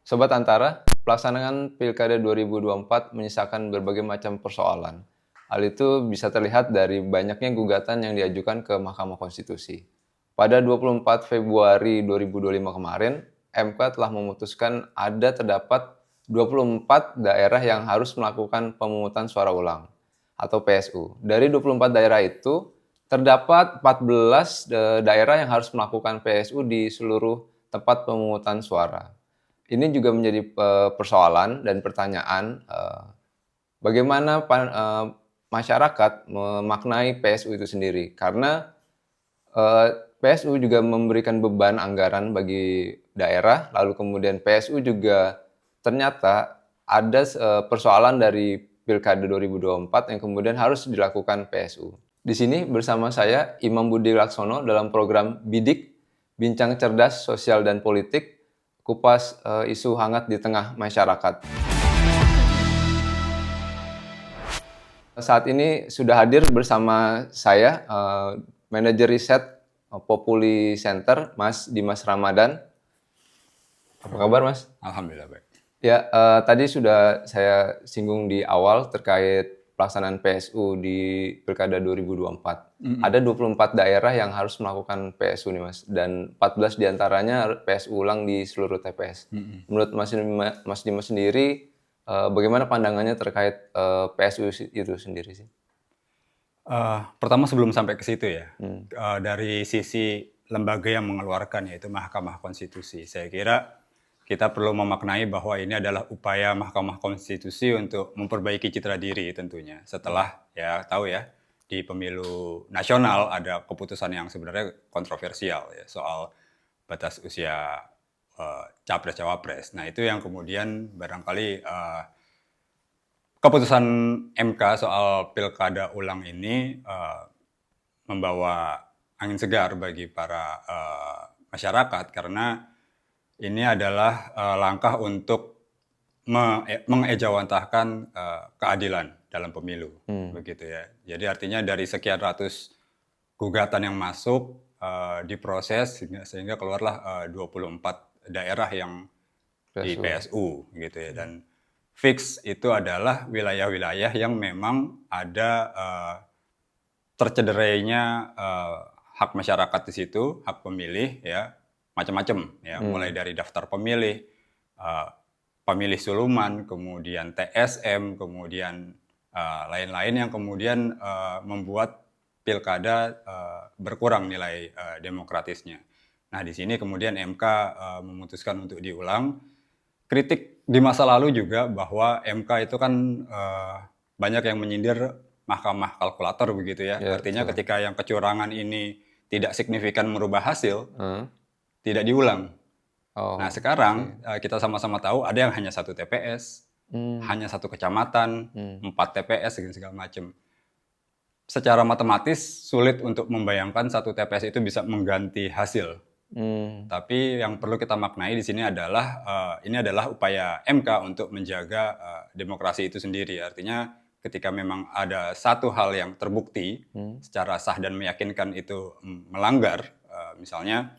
Sobat Antara, pelaksanaan Pilkada 2024 menyisakan berbagai macam persoalan. Hal itu bisa terlihat dari banyaknya gugatan yang diajukan ke Mahkamah Konstitusi. Pada 24 Februari 2025 kemarin, MK telah memutuskan terdapat 24 daerah yang harus melakukan pemungutan suara ulang atau PSU. Dari 24 daerah itu, terdapat 14 daerah yang harus melakukan PSU di seluruh tempat pemungutan suara. Ini juga menjadi persoalan dan pertanyaan bagaimana masyarakat memaknai PSU itu sendiri. Karena PSU juga memberikan beban anggaran bagi daerah, lalu kemudian PSU juga ternyata ada persoalan dari Pilkada 2024 yang kemudian harus dilakukan PSU. Di sini bersama saya Imam Budi Laksono dalam program Bidik, Bincang Cerdas Sosial dan Politik, kupas isu hangat di tengah masyarakat. Saat ini sudah hadir bersama saya manajer riset Populi Center, Mas Dimas Ramadan. Apa kabar, Mas? Alhamdulillah baik. Ya, tadi sudah saya singgung di awal terkait pelaksanaan PSU di Pilkada 2024. Ada 24 daerah yang harus melakukan PSU nih, Mas, dan 14 diantaranya PSU ulang di seluruh TPS. Menurut Mas Dimas sendiri, bagaimana pandangannya terkait PSU itu sendiri sih? Pertama sebelum sampai ke situ ya, dari sisi lembaga yang mengeluarkan yaitu Mahkamah Konstitusi, saya kira kita perlu memaknai bahwa ini adalah upaya Mahkamah Konstitusi untuk memperbaiki citra diri tentunya. Setelah ya tahu ya di pemilu nasional ada keputusan yang sebenarnya kontroversial ya soal batas usia capres-cawapres. Nah itu yang kemudian barangkali keputusan MK soal pilkada ulang ini membawa angin segar bagi para masyarakat karena ini adalah langkah untuk mengejawantahkan keadilan dalam pemilu, begitu ya. Jadi artinya dari sekian ratus gugatan yang masuk diproses sehingga keluarlah 24 daerah yang di PSU, gitu ya. Dan fix itu adalah wilayah-wilayah yang memang ada tercederainya hak masyarakat di situ, hak pemilih ya, macam-macam ya, mulai dari daftar pemilih, pemilih suluman, kemudian TSM, kemudian lain-lain yang kemudian membuat pilkada berkurang nilai demokratisnya. Nah di sini kemudian MK memutuskan untuk diulang. Kritik di masa lalu juga bahwa MK itu kan banyak yang menyindir mahkamah kalkulator begitu ya. Artinya betul. Ketika yang kecurangan ini tidak signifikan merubah hasil, tidak diulang. Nah sekarang kita sama-sama tahu ada yang hanya satu TPS, hanya satu kecamatan, 4 TPS segala macam. Secara matematis sulit untuk membayangkan satu TPS itu bisa mengganti hasil. Tapi yang perlu kita maknai di sini adalah ini adalah upaya MK untuk menjaga demokrasi itu sendiri. Artinya ketika memang ada satu hal yang terbukti secara sah dan meyakinkan itu melanggar, misalnya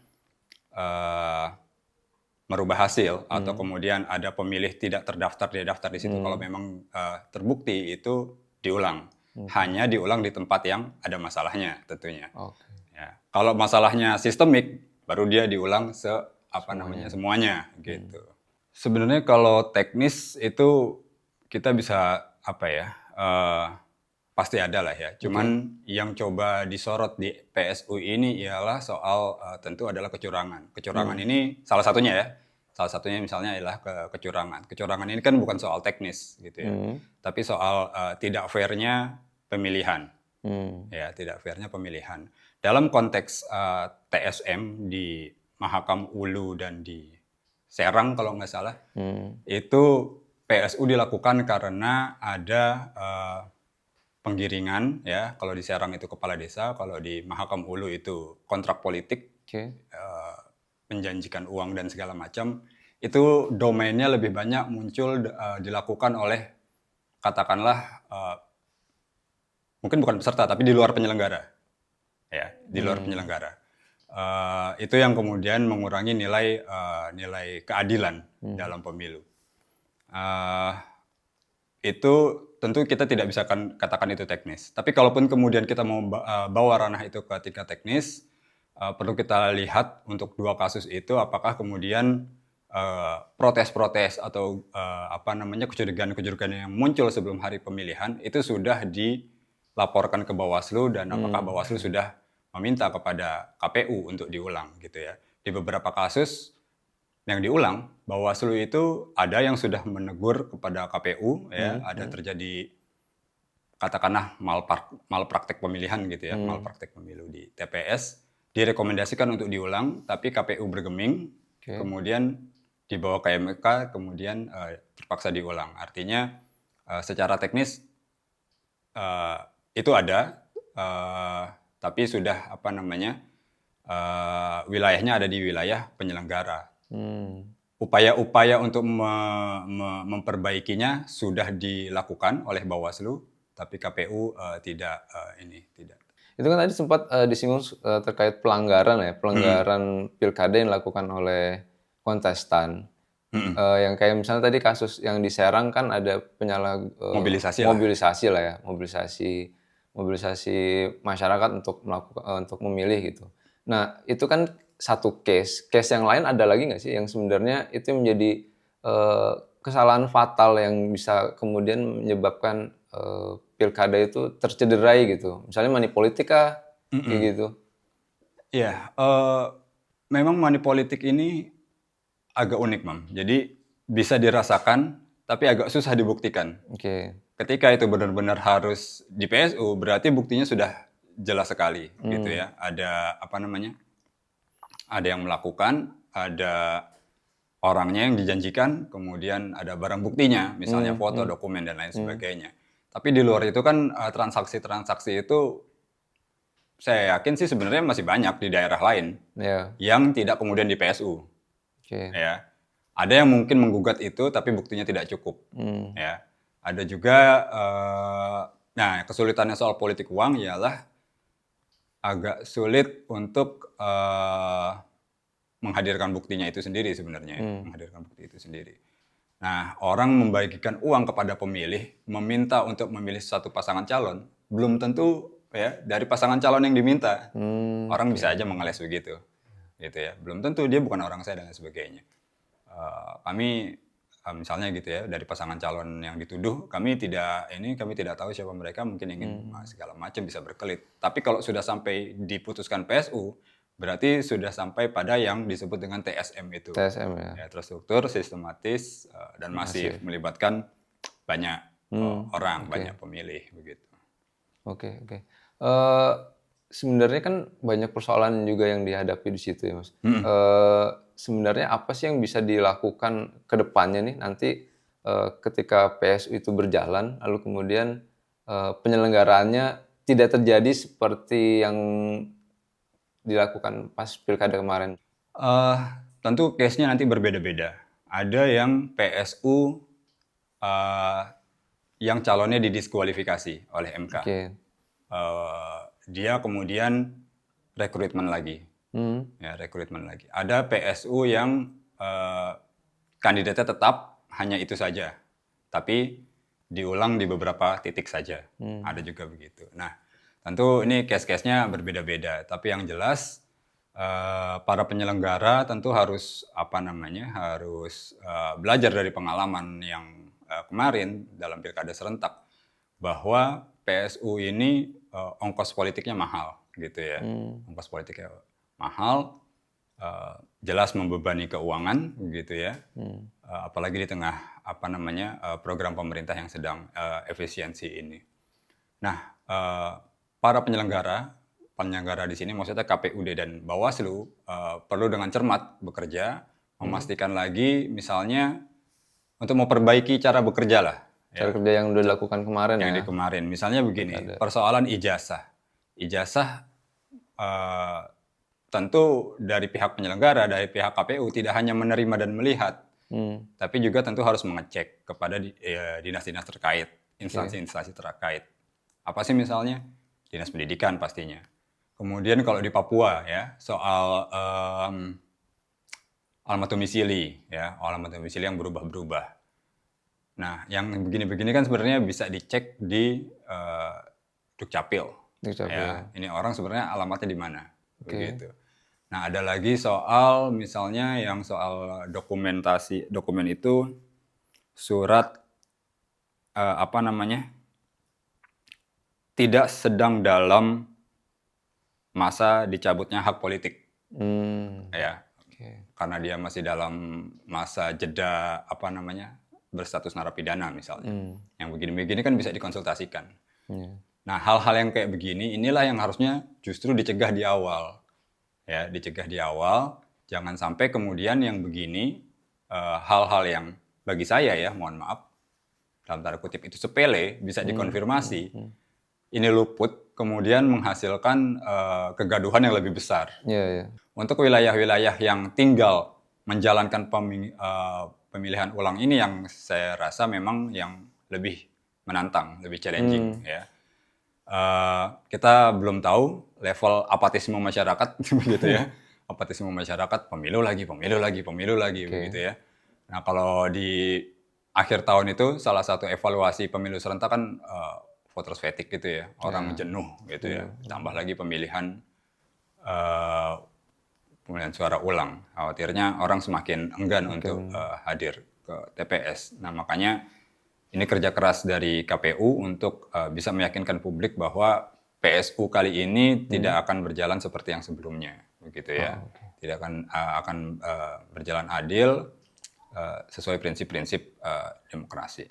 merubah hasil atau kemudian ada pemilih tidak terdaftar di daftar di situ, kalau memang terbukti itu diulang. Hanya diulang di tempat yang ada masalahnya tentunya. Ya. Kalau masalahnya sistemik, baru dia diulang semuanya gitu. Sebenarnya kalau teknis itu kita bisa pasti ada lah ya. Cuman yang coba disorot di PSU ini ialah soal tentu adalah kecurangan. Kecurangan ini salah satunya ya. Salah satunya misalnya adalah kecurangan. Kecurangan ini kan bukan soal teknis gitu ya. Tapi soal tidak fairnya pemilihan. Ya, tidak fairnya pemilihan. Dalam konteks TSM di Mahakam Ulu dan di Serang kalau nggak salah, itu PSU dilakukan karena ada penggiringan ya. Kalau di Serang itu kepala desa, kalau di Mahakam Ulu itu kontrak politik, menjanjikan uang dan segala macam. Itu domainnya lebih banyak muncul dilakukan oleh katakanlah mungkin bukan peserta tapi di luar penyelenggara. Ya, di luar penyelenggara. itu yang kemudian mengurangi nilai keadilan dalam pemilu. Eh, itu tentu kita tidak bisa katakan itu teknis. Tapi kalaupun kemudian kita mau bawa ranah itu ke tingkat teknis, perlu kita lihat untuk dua kasus itu apakah kemudian protes-protes atau kecurigaan-kecurigaan yang muncul sebelum hari pemilihan itu sudah dilaporkan ke Bawaslu dan apakah Bawaslu sudah meminta kepada KPU untuk diulang gitu ya. Di beberapa kasus yang diulang, Bawaslu itu ada yang sudah menegur kepada KPU ya, ada terjadi katakanlah malpraktek pemilihan gitu ya, malpraktek pemilu di TPS, direkomendasikan untuk diulang, tapi KPU bergeming, kemudian dibawa ke MK, kemudian terpaksa diulang. Artinya secara teknis itu ada, tapi sudah wilayahnya ada di wilayah penyelenggara. Upaya-upaya untuk memperbaikinya sudah dilakukan oleh Bawaslu, tapi KPU tidak. Itu kan tadi sempat disinggung terkait pelanggaran pilkada yang dilakukan oleh kontestan. Yang kayak misalnya tadi kasus yang di Serang kan ada mobilisasi lah ya, mobilisasi masyarakat untuk memilih gitu. Nah itu kan satu case yang lain ada lagi nggak sih yang sebenarnya itu menjadi kesalahan fatal yang bisa kemudian menyebabkan pilkada itu tercederai gitu, misalnya money politik kah, kayak gitu. Iya, memang money politik ini agak unik, Mam. Jadi bisa dirasakan, tapi agak susah dibuktikan. Ketika itu benar-benar harus di PSU, berarti buktinya sudah jelas sekali, gitu ya. Ada ada yang melakukan, ada orangnya yang dijanjikan, kemudian ada barang buktinya, misalnya foto, dokumen dan lain sebagainya. Tapi di luar itu kan transaksi-transaksi itu saya yakin sih sebenarnya masih banyak di daerah lain yang tidak kemudian di PSU. Ya, ada yang mungkin menggugat itu tapi buktinya tidak cukup. Ya, ada juga. Nah, kesulitannya soal politik uang ialah agak sulit untuk menghadirkan buktinya itu sendiri sebenarnya, menghadirkan bukti itu sendiri. Nah, orang membagikan uang kepada pemilih, meminta untuk memilih satu pasangan calon, belum tentu ya dari pasangan calon yang diminta. Orang bisa aja mengeles begitu, gitu ya. Belum tentu dia bukan orang saya dan lain sebagainya. Kami misalnya gitu ya, dari pasangan calon yang dituduh, kami tidak tahu siapa mereka, mungkin ingin segala macam bisa berkelit. Tapi kalau sudah sampai diputuskan PSU, berarti sudah sampai pada yang disebut dengan TSM itu. TSM ya. Terstruktur, sistematis, dan masif, melibatkan banyak orang, banyak pemilih begitu. Oke. Sebenarnya kan banyak persoalan juga yang dihadapi di situ ya, Mas. Sebenarnya apa sih yang bisa dilakukan ke depannya nih nanti ketika PSU itu berjalan, lalu kemudian penyelenggaraannya tidak terjadi seperti yang dilakukan pas pilkada kemarin? Tentu case-nya nanti berbeda-beda. Ada yang PSU yang calonnya didiskualifikasi oleh MK. Dia kemudian rekrutmen lagi. Ada PSU yang kandidatnya tetap hanya itu saja, tapi diulang di beberapa titik saja. Ada juga begitu. Nah, tentu ini case-case-nya berbeda-beda, tapi yang jelas para penyelenggara tentu harus belajar dari pengalaman yang kemarin dalam pilkada serentak, bahwa PSU ini ongkos politiknya mahal, gitu ya. Ongkos politiknya mahal, jelas membebani keuangan, gitu ya. Apalagi di tengah program pemerintah yang sedang efisiensi ini. Nah, para penyelenggara di sini, maksudnya KPUD dan Bawaslu, perlu dengan cermat bekerja, memastikan lagi, misalnya untuk memperbaiki cara bekerja lah. Cara kerja yang udah dilakukan kemarin ya. Kemarin, misalnya begini, persoalan ijazah. Ijazah tentu dari pihak penyelenggara, dari pihak KPU tidak hanya menerima dan melihat, tapi juga tentu harus mengecek kepada dinas-dinas terkait, instansi-instansi terkait. Apa sih misalnya? Dinas pendidikan pastinya. Kemudian kalau di Papua ya, soal alamat domisili ya, alamat domisili yang berubah-berubah. Nah, yang begini-begini kan sebenarnya bisa dicek di Dukcapil. Dukcapil. Ya, ini orang sebenarnya alamatnya di mana, Oke. begitu. Nah, ada lagi soal misalnya yang soal dokumentasi, dokumen itu surat apa namanya, tidak sedang dalam masa dicabutnya hak politik, ya, Oke. karena dia masih dalam masa jeda apa namanya berstatus narapidana misalnya. Yang begini-begini kan bisa dikonsultasikan. Iya. Nah, hal-hal yang kayak begini inilah yang harusnya justru dicegah di awal. Ya, dicegah di awal, jangan sampai kemudian yang begini hal-hal yang bagi saya ya, mohon maaf, dalam tanda kutip itu sepele, bisa dikonfirmasi. Ini luput, kemudian menghasilkan kegaduhan yang lebih besar. Iya, iya. Untuk wilayah-wilayah yang tinggal menjalankan pemilihan ulang ini yang saya rasa memang yang lebih menantang, lebih challenging ya. Kita belum tahu level apatisme masyarakat begitu ya. Apatisme masyarakat, pemilu lagi begitu ya. Nah, kalau di akhir tahun itu salah satu evaluasi pemilu serentak kan voters fatigue gitu ya. Orang jenuh gitu ya. Tambah lagi pemilihan suara ulang. Khawatirnya orang semakin enggan untuk hadir ke TPS. Nah, makanya ini kerja keras dari KPU untuk bisa meyakinkan publik bahwa PSU kali ini tidak akan berjalan seperti yang sebelumnya, begitu ya. Tidak akan berjalan adil sesuai prinsip-prinsip demokrasi.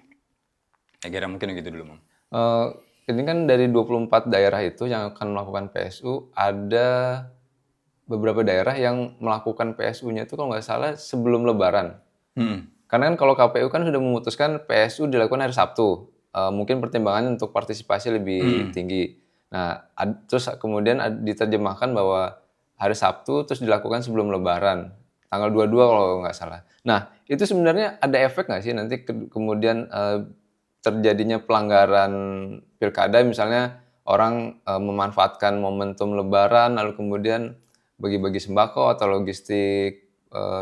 Saya kira mungkin gitu dulu, Mam. Ini kan dari 24 daerah itu yang akan melakukan PSU, ada beberapa daerah yang melakukan PSU-nya itu kalau nggak salah sebelum Lebaran. Karena kan kalau KPU kan sudah memutuskan PSU dilakukan hari Sabtu. Mungkin pertimbangannya untuk partisipasi lebih tinggi. Nah, terus kemudian diterjemahkan bahwa hari Sabtu terus dilakukan sebelum Lebaran. Tanggal 22 kalau nggak salah. Nah, itu sebenarnya ada efek nggak sih nanti kemudian terjadinya pelanggaran pilkada, misalnya orang memanfaatkan momentum Lebaran lalu kemudian bagi-bagi sembako atau logistik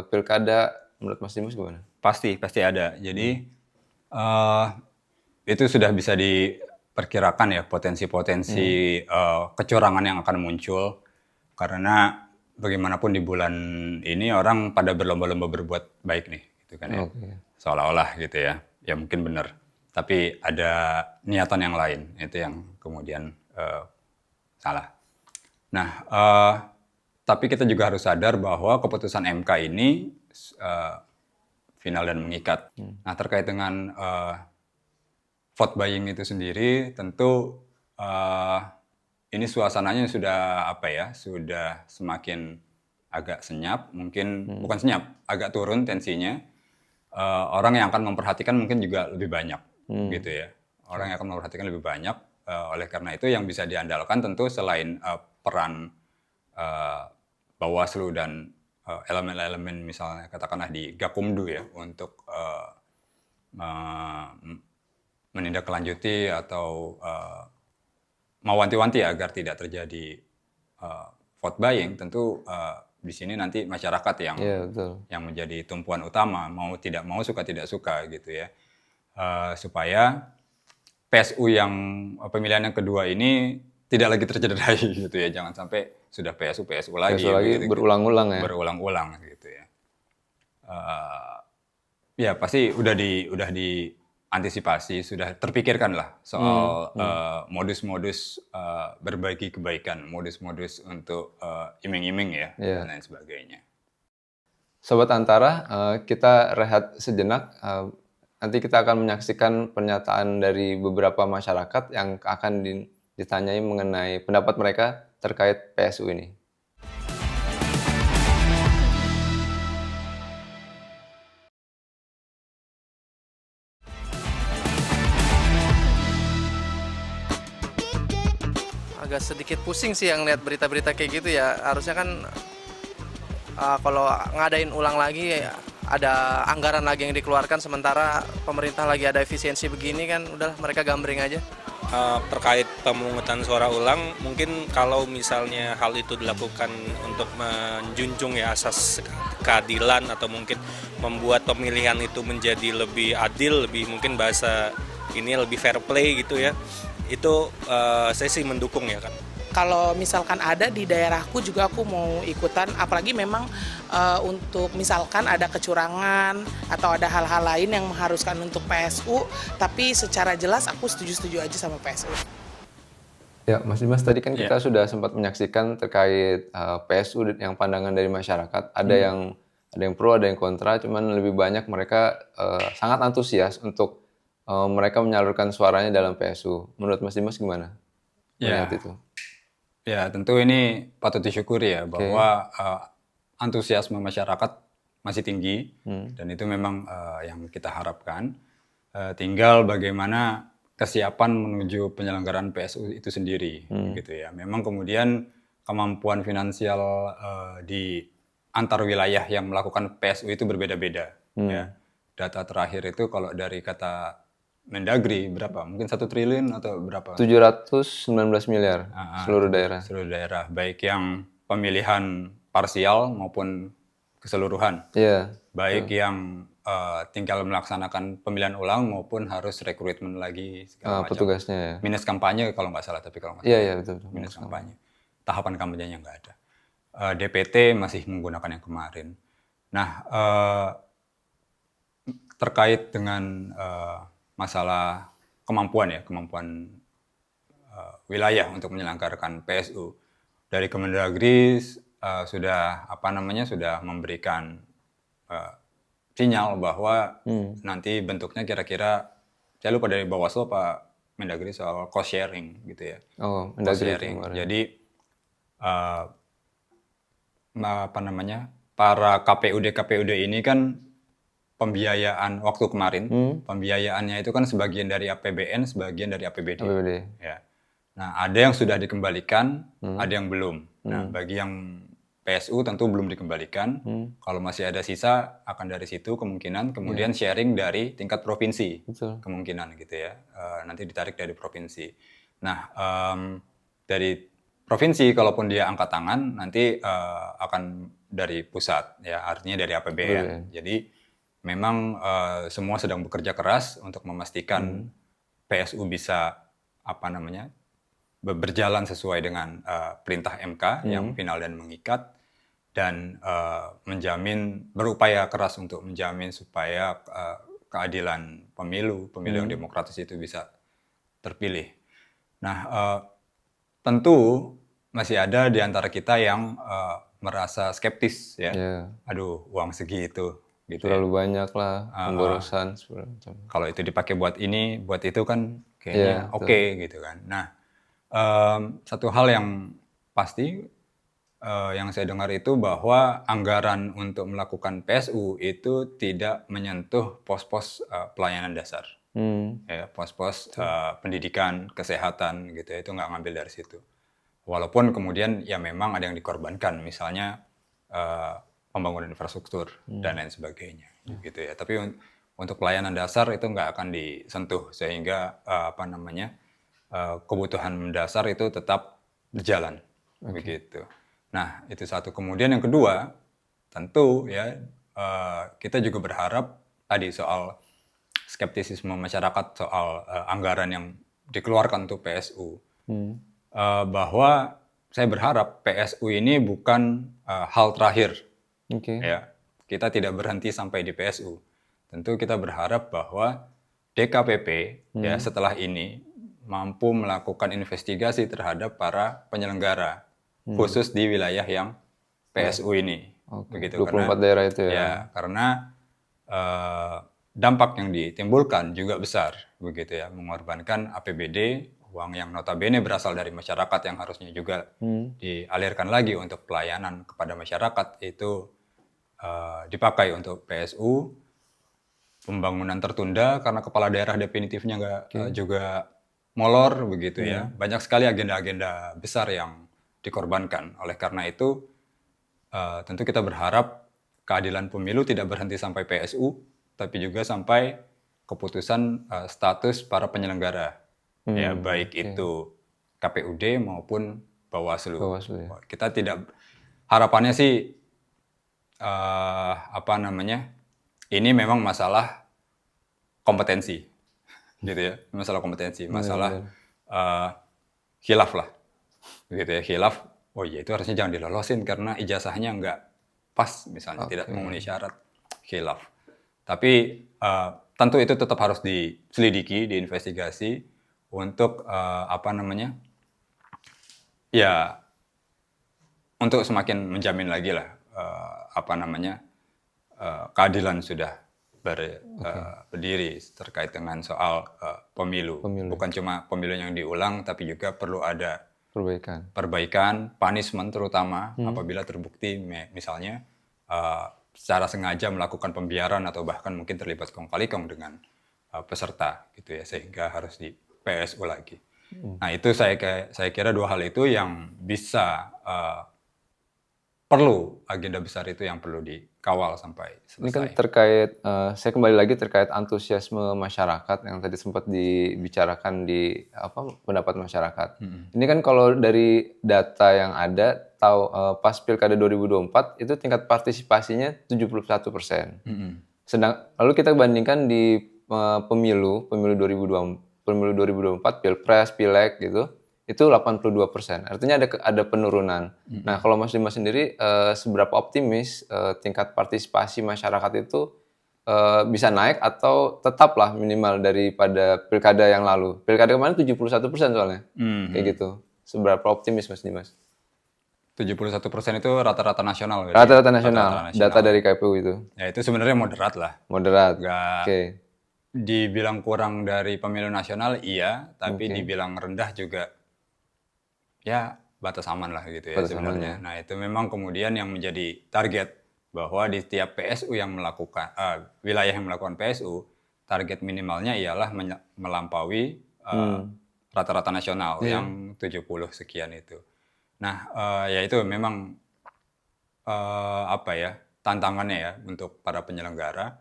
pilkada, menurut Mas Dimas gimana? Pasti ada. Jadi itu sudah bisa diperkirakan ya potensi-potensi kecurangan yang akan muncul, karena bagaimanapun di bulan ini orang pada berlomba-lomba berbuat baik nih, gitu kan ya. Seolah-olah gitu ya. Ya mungkin benar. Tapi ada niatan yang lain, itu yang kemudian salah. Nah, tapi kita juga harus sadar bahwa keputusan MK ini final dan mengikat. Nah, terkait dengan vote buying itu sendiri, tentu ini suasananya sudah sudah semakin agak senyap, mungkin bukan senyap, agak turun tensinya. Orang yang akan memperhatikan mungkin juga lebih banyak, gitu ya. Orang yang akan memperhatikan lebih banyak. Oleh karena itu yang bisa diandalkan tentu selain peran Bawaslu dan elemen-elemen misalnya katakanlah di Gakumdu ya untuk menindaklanjuti atau mewanti-wanti agar tidak terjadi vote buying, tentu di sini nanti masyarakat yang menjadi tumpuan utama, mau tidak mau, suka tidak suka gitu ya, supaya PSU yang pemilihan yang kedua ini tidak lagi tercederai gitu ya, jangan sampai sudah PSU lagi gitu, berulang-ulang ya. Berulang-ulang gitu ya. Ya pasti udah diantisipasi, sudah terpikirkan lah soal modus-modus berbagi kebaikan, modus-modus untuk iming-iming ya dan lain sebagainya. Sobat Antara, kita rehat sejenak. Nanti kita akan menyaksikan pernyataan dari beberapa masyarakat yang akan ditanyai mengenai pendapat mereka terkait PSU ini. Agak sedikit pusing sih yang lihat berita-berita kayak gitu ya. Harusnya kan kalau ngadain ulang lagi ada anggaran lagi yang dikeluarkan, sementara pemerintah lagi ada efisiensi begini kan, udahlah mereka gambring aja. terkait pemungutan suara ulang, mungkin kalau misalnya hal itu dilakukan untuk menjunjung ya asas keadilan atau mungkin membuat pemilihan itu menjadi lebih adil, lebih mungkin bahasa ini lebih fair play gitu ya, itu saya sih mendukung ya kan. Kalau misalkan ada di daerahku juga aku mau ikutan, apalagi memang untuk misalkan ada kecurangan atau ada hal-hal lain yang mengharuskan untuk PSU, tapi secara jelas aku setuju-setuju aja sama PSU. Ya, Mas Dimas, tadi kan kita sudah sempat menyaksikan terkait PSU yang pandangan dari masyarakat. Ada yang pro, ada yang kontra, cuman lebih banyak mereka sangat antusias untuk mereka menyalurkan suaranya dalam PSU. Menurut Mas Dimas gimana melihat itu? Ya, tentu ini patut disyukuri ya bahwa antusiasme masyarakat masih tinggi dan itu memang yang kita harapkan. Tinggal bagaimana kesiapan menuju penyelenggaraan PSU itu sendiri, gitu ya. Memang kemudian kemampuan finansial di antar wilayah yang melakukan PSU itu berbeda-beda. Ya. Data terakhir itu kalau dari kata Mendagri berapa? Mungkin 1 triliun atau berapa? 719 miliar seluruh daerah. Seluruh daerah, baik yang pemilihan parsial maupun keseluruhan. Iya. Baik yang tinggal melaksanakan pemilihan ulang maupun harus rekrutmen lagi segala macam. Petugasnya ya. Minus kampanye kalau nggak salah, tapi kalau nggak Iya, salah. iya betul. Minus kampanye. Tahapan kampanyenya nggak ada. DPT masih menggunakan yang kemarin. Nah, terkait dengan masalah kemampuan wilayah untuk menyelenggarakan PSU, dari Kemendagri sudah memberikan sinyal bahwa nanti bentuknya kira-kira, saya lupa dari Bawaslu Pak Mendagri soal cost sharing gitu ya. Oh, Cost Mendagri sharing. kemarin. Jadi para KPUD ini kan pembiayaan waktu kemarin, pembiayaannya itu kan sebagian dari APBN, sebagian dari APBD. Ya. Nah, ada yang sudah dikembalikan, ada yang belum. Nah, bagi yang PSU tentu belum dikembalikan. Kalau masih ada sisa, akan dari situ kemungkinan, kemudian sharing dari tingkat provinsi. Betul. Kemungkinan gitu ya. Nanti ditarik dari provinsi. Nah, dari provinsi, kalaupun dia angkat tangan, nanti akan dari pusat, ya artinya dari APBN. Jadi, memang semua sedang bekerja keras untuk memastikan PSU bisa berjalan sesuai dengan perintah MK yang final dan mengikat, dan berupaya keras untuk menjamin supaya keadilan pemilu yang demokratis itu bisa terpilih. Nah, tentu masih ada di antara kita yang merasa skeptis ya. Aduh, uang segitu. Gitu terlalu banyak lah pemborosan kalau itu dipakai buat ini, buat itu kan kayaknya oke gitu kan. Nah, satu hal yang pasti yang saya dengar itu bahwa anggaran untuk melakukan PSU itu tidak menyentuh pos-pos pelayanan dasar, ya, pos-pos pendidikan, kesehatan gitu, itu nggak ngambil dari situ. Walaupun kemudian ya memang ada yang dikorbankan, misalnya pembangunan infrastruktur dan lain sebagainya, gitu ya. Tapi untuk pelayanan dasar itu nggak akan disentuh, sehingga kebutuhan mendasar itu tetap berjalan, begitu. Nah, itu satu. Kemudian yang kedua, tentu ya kita juga berharap tadi soal skeptisisme masyarakat soal anggaran yang dikeluarkan untuk PSU, bahwa saya berharap PSU ini bukan hal terakhir. Ya, kita tidak berhenti sampai di PSU. Tentu kita berharap bahwa DKPP ya setelah ini mampu melakukan investigasi terhadap para penyelenggara khusus di wilayah yang PSU ini. Begitu, 24 daerah itu ya. Ya, karena dampak yang ditimbulkan juga besar, begitu ya, mengorbankan APBD, uang yang notabene berasal dari masyarakat yang harusnya juga dialirkan lagi untuk pelayanan kepada masyarakat, itu dipakai untuk PSU. Pembangunan tertunda karena kepala daerah definitifnya nggak juga molor, begitu ya. Banyak sekali agenda-agenda besar yang dikorbankan. Oleh karena itu, tentu kita berharap keadilan pemilu tidak berhenti sampai PSU, tapi juga sampai keputusan status para penyelenggara ya baik oke. itu KPUD maupun Bawaslu. Bawaslu ya. Kita tidak harapannya sih apa namanya? Ini memang masalah kompetensi gitu ya. Masalah kompetensi, masalah khilaf lah. Gitu ya, khilaf. Oh iya itu harusnya jangan dilolosin karena ijazahnya nggak pas misalnya, tidak memenuhi syarat, khilaf. Tapi tentu itu tetap harus diselidiki, diinvestigasi untuk apa namanya? Ya untuk semakin menjamin lagi lah apa namanya? Keadilan sudah berdiri terkait dengan soal pemilu. Bukan cuma pemilu yang diulang tapi juga perlu ada perbaikan, punishment terutama apabila terbukti misalnya secara sengaja melakukan pembiaran atau bahkan mungkin terlibat kong kali kong dengan peserta gitu ya, sehingga harus di PSU lagi. Nah itu saya kira dua hal itu yang bisa perlu agenda besar itu yang perlu dikawal sampai selesai. Ini kan terkait, saya kembali lagi terkait antusiasme masyarakat yang tadi sempat dibicarakan di pendapat masyarakat. Ini kan kalau dari data yang ada, pas Pilkada 2024 itu tingkat partisipasinya 71%. Lalu kita bandingkan di pemilu 2024, Pilpres, Pileg gitu, itu 82%. Artinya ada penurunan. Nah, kalau Mas Dimas sendiri seberapa optimis tingkat partisipasi masyarakat itu bisa naik atau tetaplah minimal daripada pilkada yang lalu? Pilkada kemarin 71% soalnya. Kayak gitu. Seberapa optimis Mas Dimas? 71% itu rata-rata nasional. Rata-rata nasional. Data dari KPU itu. Ya itu sebenarnya moderat lah. Moderat. Nggak Oke. dibilang kurang dari pemilu nasional iya, tapi dibilang rendah juga ya batas aman lah gitu ya sebenarnya. Nah itu memang kemudian yang menjadi target bahwa di tiap PSU yang melakukan wilayah yang melakukan PSU, target minimalnya ialah melampaui rata-rata nasional yang 70 sekian itu. Nah ya itu memang apa ya tantangannya ya untuk para penyelenggara,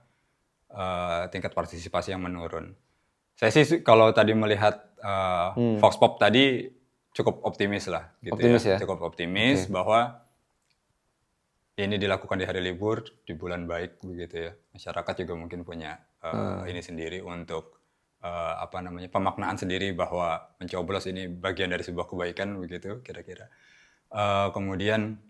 tingkat partisipasi yang menurun. Saya sih kalau tadi melihat Vox Pop tadi cukup optimis lah gitu ya. Cukup optimis bahwa ini dilakukan di hari libur, di bulan baik begitu ya. Masyarakat juga mungkin punya ini sendiri untuk apa namanya pemaknaan sendiri bahwa mencoblos ini bagian dari sebuah kebaikan begitu kira-kira. Kemudian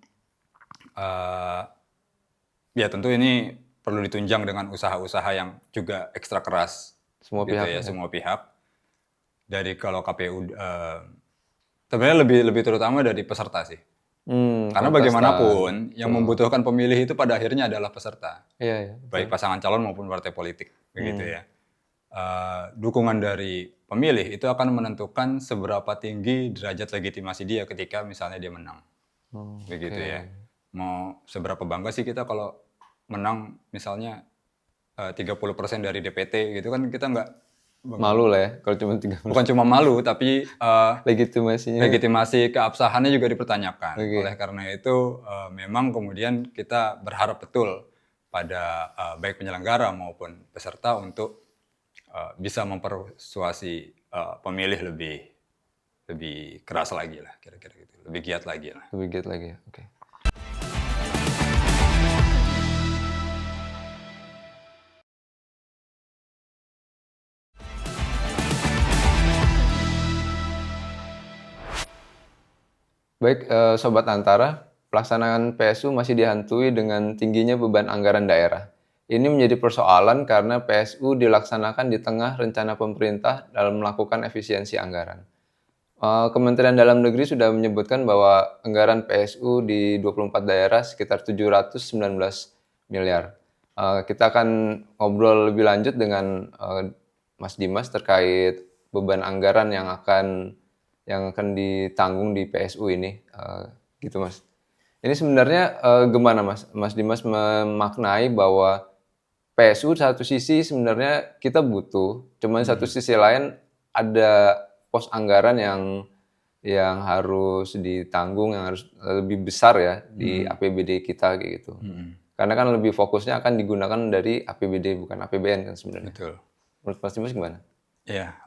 ya tentu ini perlu ditunjang dengan usaha-usaha yang juga ekstra keras Semua gitu pihak ya, semua pihak. Dari kalau KPU sebenarnya lebih terutama dari peserta sih. Karena bagaimanapun yang membutuhkan pemilih itu pada akhirnya adalah peserta. Iya. Baik pasangan calon maupun partai politik begitu ya. Dukungan dari pemilih itu akan menentukan seberapa tinggi derajat legitimasi dia ketika misalnya dia menang. Begitu ya. Mau seberapa bangga sih kita kalau menang misalnya 30% dari DPT gitu kan, kita nggak malu lah ya kalau cuma 30. Bukan cuma malu tapi legitimasi keabsahannya juga dipertanyakan. Oleh karena itu memang kemudian kita berharap betul pada baik penyelenggara maupun peserta untuk bisa mempersuasi pemilih lebih keras lagi lah kira-kira gitu, lebih giat lagi lah. Lebih giat lagi ya. Oke. Baik, Sobat Antara, pelaksanaan PSU masih dihantui dengan tingginya beban anggaran daerah. Ini menjadi persoalan karena PSU dilaksanakan di tengah rencana pemerintah dalam melakukan efisiensi anggaran. Kementerian Dalam Negeri sudah menyebutkan bahwa anggaran PSU di 24 daerah sekitar 719 miliar. Kita akan ngobrol lebih lanjut dengan Mas Dimas terkait beban anggaran yang akan ditanggung di PSU ini, gitu Mas. Ini sebenarnya gimana Mas Dimas memaknai bahwa PSU satu sisi sebenarnya kita butuh, cuman satu sisi lain ada pos anggaran yang harus ditanggung, yang harus lebih besar ya di APBD kita kayak gitu. Karena kan lebih fokusnya akan digunakan dari APBD bukan APBN kan sebenarnya. Betul. Menurut Mas Dimas gimana? Ya,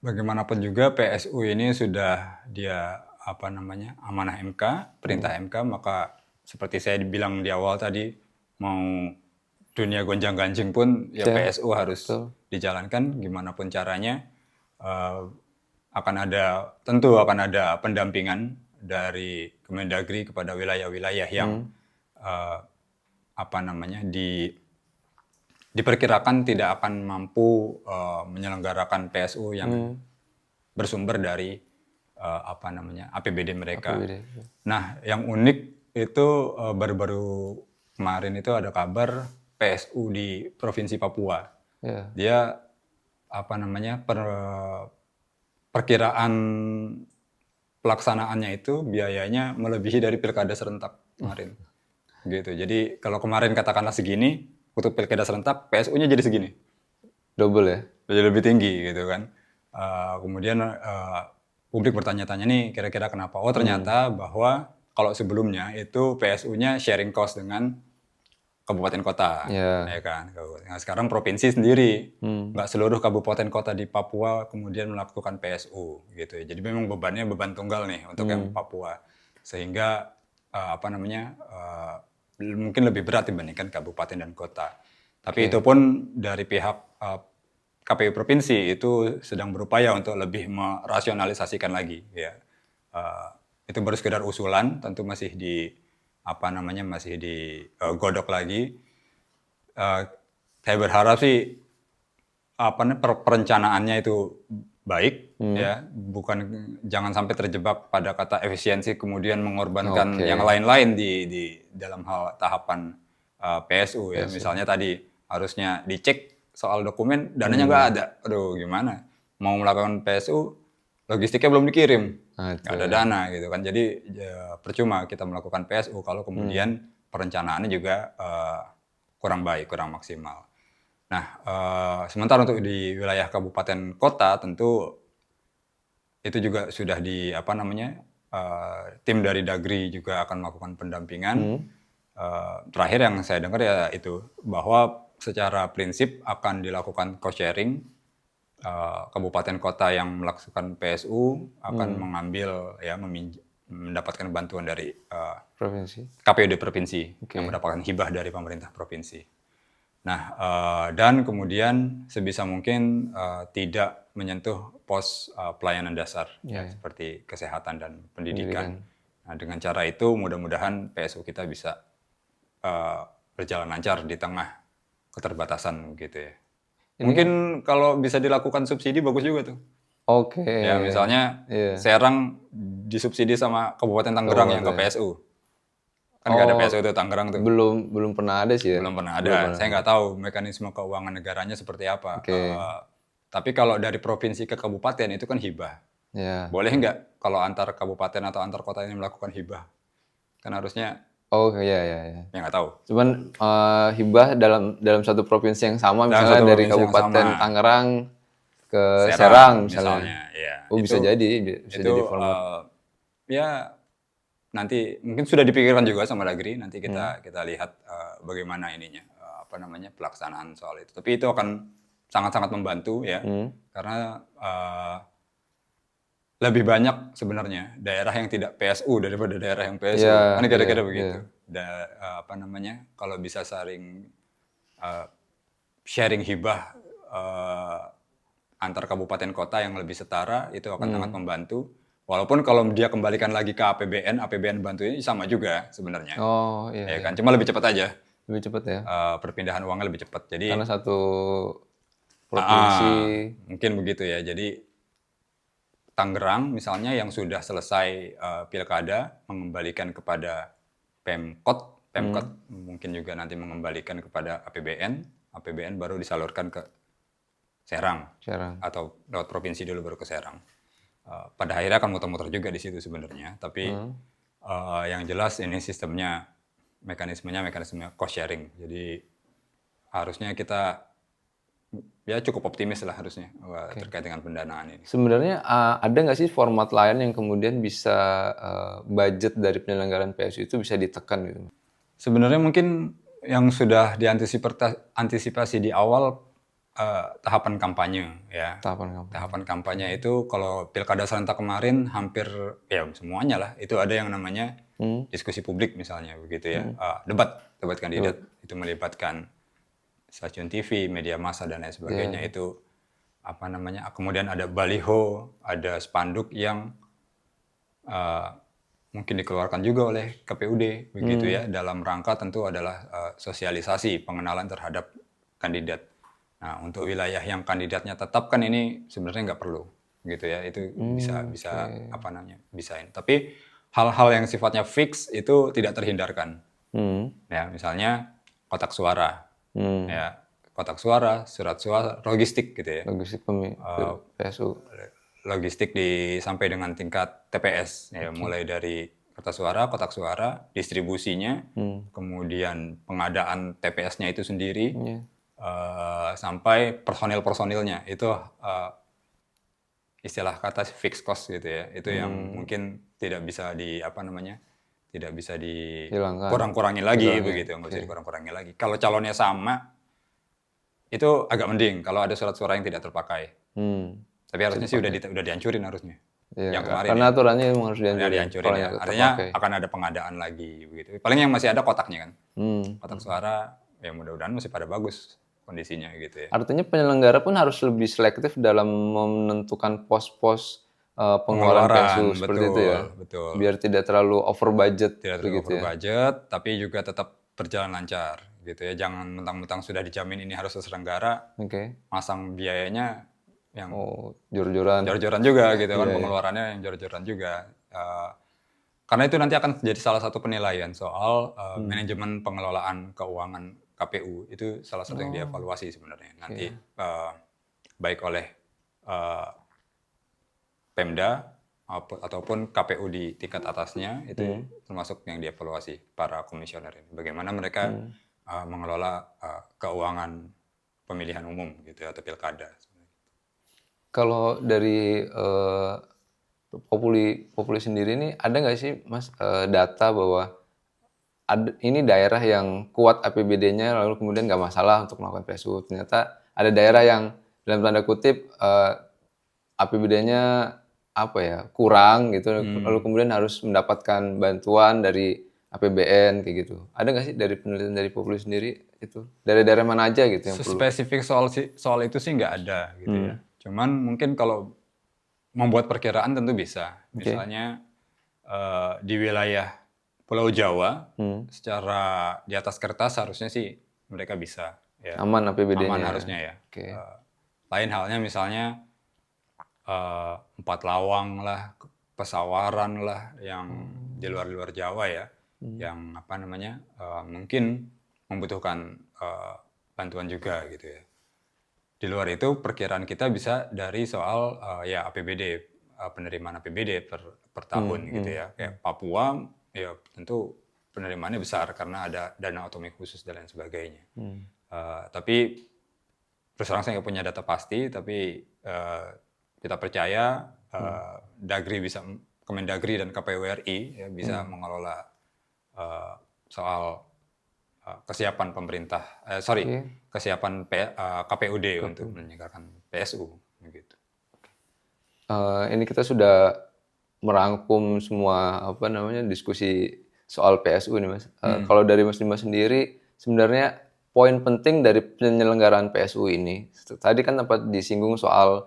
bagaimanapun juga PSU ini sudah dia amanah MK, perintah MK, maka seperti saya bilang di awal tadi, mau dunia gonjang-ganjing pun ya PSU harus dijalankan gimana pun caranya. Tentu akan ada pendampingan dari Kemendagri kepada wilayah-wilayah yang diperkirakan tidak akan mampu menyelenggarakan PSU yang bersumber dari APBD mereka. Nah, yang unik itu baru-baru kemarin itu ada kabar PSU di Provinsi Papua. Dia perkiraan pelaksanaannya itu biayanya melebihi dari pilkada serentak kemarin. Gitu. Jadi kalau kemarin katakanlah segini, untuk pilkada serentak PSU-nya jadi segini. Double ya? Jadi lebih tinggi gitu kan. Kemudian publik bertanya-tanya nih kira-kira kenapa? Oh ternyata bahwa kalau sebelumnya itu PSU-nya sharing cost dengan kabupaten kota, ya kan. Nah, sekarang provinsi sendiri, nggak seluruh kabupaten kota di Papua kemudian melakukan PSU gitu. Jadi memang bebannya beban tunggal nih untuk yang Papua, sehingga mungkin lebih berat dibandingkan kabupaten dan kota. Tapi itu pun dari pihak KPU provinsi itu sedang berupaya untuk lebih merasionalisasikan lagi. Ya, itu baru sekedar usulan, tentu masih digodok lagi. Saya berharap sih perencanaannya itu baik, ya, jangan sampai terjebak pada kata efisiensi kemudian mengorbankan yang lain-lain di dalam hal tahapan PSU ya. Misalnya tadi harusnya dicek soal dokumen, dananya nggak ada. Aduh, gimana? Mau melakukan PSU, logistiknya belum dikirim, nggak ada dana gitu kan. Jadi ya, percuma kita melakukan PSU kalau kemudian perencanaannya juga kurang baik, kurang maksimal. Nah, sementara untuk di wilayah kabupaten kota tentu itu juga sudah tim dari Dagri juga akan melakukan pendampingan. Terakhir yang saya dengar ya itu bahwa secara prinsip akan dilakukan cost sharing. Kabupaten kota yang melakukan PSU akan mengambil ya mendapatkan bantuan dari KPUD provinsi yang mendapatkan hibah dari pemerintah provinsi. Nah, dan kemudian sebisa mungkin tidak menyentuh pos pelayanan dasar seperti kesehatan dan pendidikan. Nah, dengan cara itu mudah-mudahan PSU kita bisa berjalan lancar di tengah keterbatasan gitu ya. Mungkin kalau bisa dilakukan subsidi bagus juga tuh. Ya misalnya Serang disubsidi sama Kabupaten Tangerang yang ke PSU. Kan nggak ada PSU tuh Tangerang tuh. Belum pernah ada sih ya? Belum pernah ada. Saya nggak tahu mekanisme keuangan negaranya seperti apa. Tapi kalau dari provinsi ke kabupaten itu kan hibah. Boleh nggak kalau antar kabupaten atau antar kota ini melakukan hibah? Kan harusnya. Ya nggak tahu. Cuman hibah dalam satu provinsi yang sama, misalnya dari Kabupaten Tangerang ke Serang misalnya. Ya. Bisa jadi format. Ya nanti mungkin sudah dipikirkan juga sama Dagri. Nanti kita lihat bagaimana ininya pelaksanaan soal itu. Tapi itu akan sangat-sangat membantu ya, karena lebih banyak sebenarnya daerah yang tidak PSU daripada daerah yang PSU. Kan kira-kira begitu. Kalau bisa sharing hibah antar kabupaten kota yang lebih setara, itu akan sangat membantu. Walaupun kalau dia kembalikan lagi ke APBN bantunya sama juga sebenarnya. Ya kan, cuma lebih cepat aja. Lebih cepat ya. Perpindahan uangnya lebih cepat. Jadi karena satu provinsi. Mungkin begitu ya. Jadi Tangerang misalnya yang sudah selesai pilkada mengembalikan kepada Pemkot mungkin juga nanti mengembalikan kepada APBN baru disalurkan ke Serang. Atau lewat provinsi dulu baru ke Serang. Pada akhirnya akan muter-muter juga di situ sebenarnya, tapi yang jelas ini sistemnya mekanisme cost sharing. Jadi harusnya kita ya cukup optimis lah harusnya terkait dengan pendanaan ini. Sebenarnya ada nggak sih format lain yang kemudian bisa budget dari penyelenggaraan PSU itu bisa ditekan gitu? Sebenarnya mungkin yang sudah diantisipasi di awal tahapan kampanye ya. Tahapan kampanye. Tahapan kampanye itu kalau pilkada serentak kemarin hampir ya semuanya lah itu ada yang namanya diskusi publik misalnya begitu ya. Debat kandidat itu melibatkan stasiun TV, media massa dan lain sebagainya itu apa namanya. Kemudian ada baliho, ada spanduk yang mungkin dikeluarkan juga oleh KPUD begitu ya, dalam rangka tentu adalah sosialisasi pengenalan terhadap kandidat. Nah, untuk wilayah yang kandidatnya tetap kan ini sebenarnya nggak perlu gitu ya, itu bisa apa namanya, bisa ini. Tapi hal-hal yang sifatnya fix itu tidak terhindarkan. Ya, misalnya kotak suara, ya kotak suara, surat suara, logistik gitu ya. Logistik PSU. Logistik sampai dengan tingkat TPS ya, mulai dari kertas suara, kotak suara, distribusinya, kemudian pengadaan TPS-nya itu sendiri, sampai personil-personilnya itu istilah kata fixed cost gitu ya, itu yang mungkin tidak bisa tidak bisa dikurang-kurangin lagi begitu, nggak bisa dikurang-kurangin lagi. Kalau calonnya sama, itu agak mending kalau ada surat suara yang tidak terpakai. Tapi harusnya sih udah dihancurin harusnya. Ya, yang kemarin karena ya. aturannya memang harus Dihancurin ya. Artinya akan ada pengadaan lagi begitu. Paling yang masih ada kotaknya kan. Kotak suara ya mudah-mudahan masih pada bagus kondisinya gitu ya. Artinya penyelenggara pun harus lebih selektif dalam menentukan pos-pos pengeluaran PSU seperti itu ya. Betul. Biar tidak terlalu over budget. Tidak terlalu over budget, tapi juga tetap berjalan lancar gitu ya. Jangan mentang-mentang sudah dijamin ini harus terselenggara, masang biayanya yang jor-joran juga gitu kan, pengeluarannya yang jor-joran juga. Karena itu nanti akan jadi salah satu penilaian soal manajemen pengelolaan keuangan KPU, itu salah satu yang dievaluasi sebenarnya nanti baik oleh Pemda ataupun KPU di tingkat atasnya, itu termasuk yang dievaluasi para komisioner ini. Bagaimana mereka mengelola keuangan pemilihan umum gitu atau pilkada. Kalau dari Populi sendiri ini ada nggak sih Mas data bahwa ini daerah yang kuat APBD-nya lalu kemudian nggak masalah untuk melakukan PSU. Ternyata ada daerah yang dalam tanda kutip APBD-nya kurang gitu, lalu kemudian harus mendapatkan bantuan dari APBN kayak gitu. Ada nggak sih dari penelitian dari Populi sendiri itu daerah-daerah mana aja gitu yang perlu? Spesifik soal itu sih nggak ada gitu ya. Cuman mungkin kalau membuat perkiraan tentu bisa. Misalnya di wilayah Pulau Jawa, secara di atas kertas harusnya sih mereka bisa. Ya. Aman APBD-nya. Aman harusnya ya. Lain halnya misalnya Empat Lawang lah, Pesawaran lah, yang di luar Jawa ya, yang mungkin membutuhkan bantuan juga gitu ya. Di luar itu perkiraan kita bisa dari soal APBD, penerimaan APBD per tahun gitu ya. Kayak Papua ya tentu penerimaannya besar karena ada dana otonomi khusus dan lain sebagainya. Tapi terus terang saya nggak punya data pasti, tapi kita percaya Kemendagri dan KPU RI ya, bisa mengelola soal kesiapan kesiapan KPUD untuk menyelenggarakan PSU gitu. Ini kita sudah merangkum semua diskusi soal PSU nih Mas. Kalau dari Mas Dimas sendiri sebenarnya poin penting dari penyelenggaraan PSU ini tadi kan sempat disinggung soal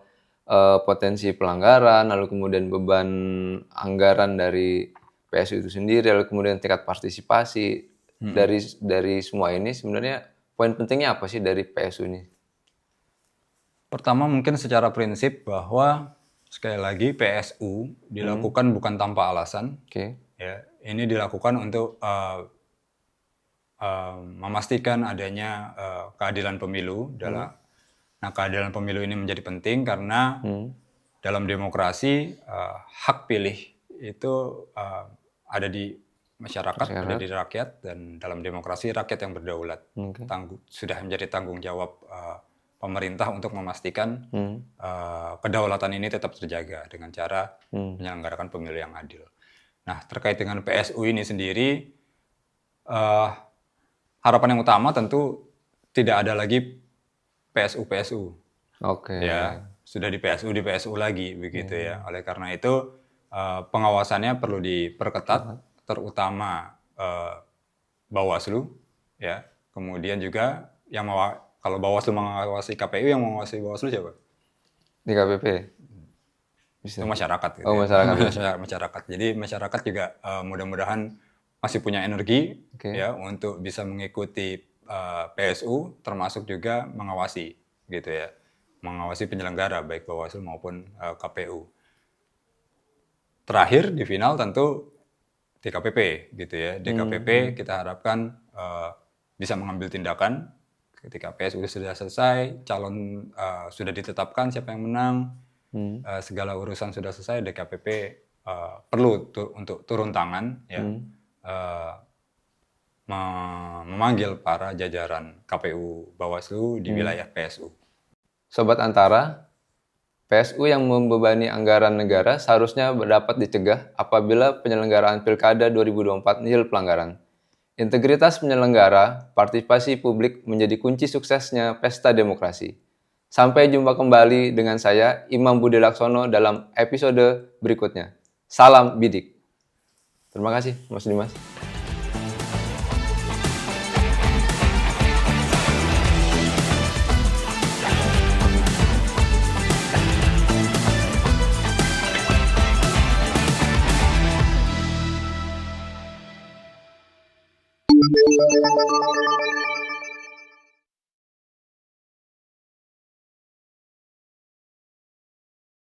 potensi pelanggaran, lalu kemudian beban anggaran dari PSU itu sendiri, lalu kemudian tingkat partisipasi. Dari semua ini sebenarnya poin pentingnya apa sih dari PSU ini? Pertama mungkin secara prinsip bahwa sekali lagi PSU dilakukan bukan tanpa alasan. Ya, ini dilakukan untuk memastikan adanya keadilan pemilu. Nah, keadilan pemilu ini menjadi penting karena dalam demokrasi hak pilih itu ada di masyarakat, ada di rakyat, dan dalam demokrasi rakyat yang berdaulat. Sudah menjadi tanggung jawab pemerintah untuk memastikan kedaulatan ini tetap terjaga dengan cara menyelenggarakan pemilu yang adil. Nah, terkait dengan PSU ini sendiri, harapan yang utama tentu tidak ada lagi PSU Oke. ya, sudah di PSU lagi begitu ya. Oleh karena itu pengawasannya perlu diperketat, terutama Bawaslu ya. Kemudian juga kalau Bawaslu mengawasi KPU, yang mengawasi Bawaslu siapa? Di KPP. Bisa. Itu masyarakat gitu Oh, ya. masyarakat. Masyarakat. Jadi masyarakat juga mudah-mudahan masih punya energi Oke. ya untuk bisa mengikuti PSU, termasuk juga mengawasi gitu ya. Mengawasi penyelenggara baik Bawaslu maupun KPU. Terakhir di final tentu DKPP gitu ya. DKPP kita harapkan bisa mengambil tindakan ketika PSU sudah selesai, calon sudah ditetapkan siapa yang menang, segala urusan sudah selesai, DKPP perlu untuk turun tangan ya, memanggil para jajaran KPU Bawaslu di wilayah PSU. Sobat Antara, PSU yang membebani anggaran negara seharusnya dapat dicegah apabila penyelenggaraan Pilkada 2024 nihil pelanggaran. Integritas penyelenggara, partisipasi publik menjadi kunci suksesnya pesta demokrasi. Sampai jumpa kembali dengan saya, Imam Budi Laksono, dalam episode berikutnya. Salam bidik. Terima kasih, Mas Dimas.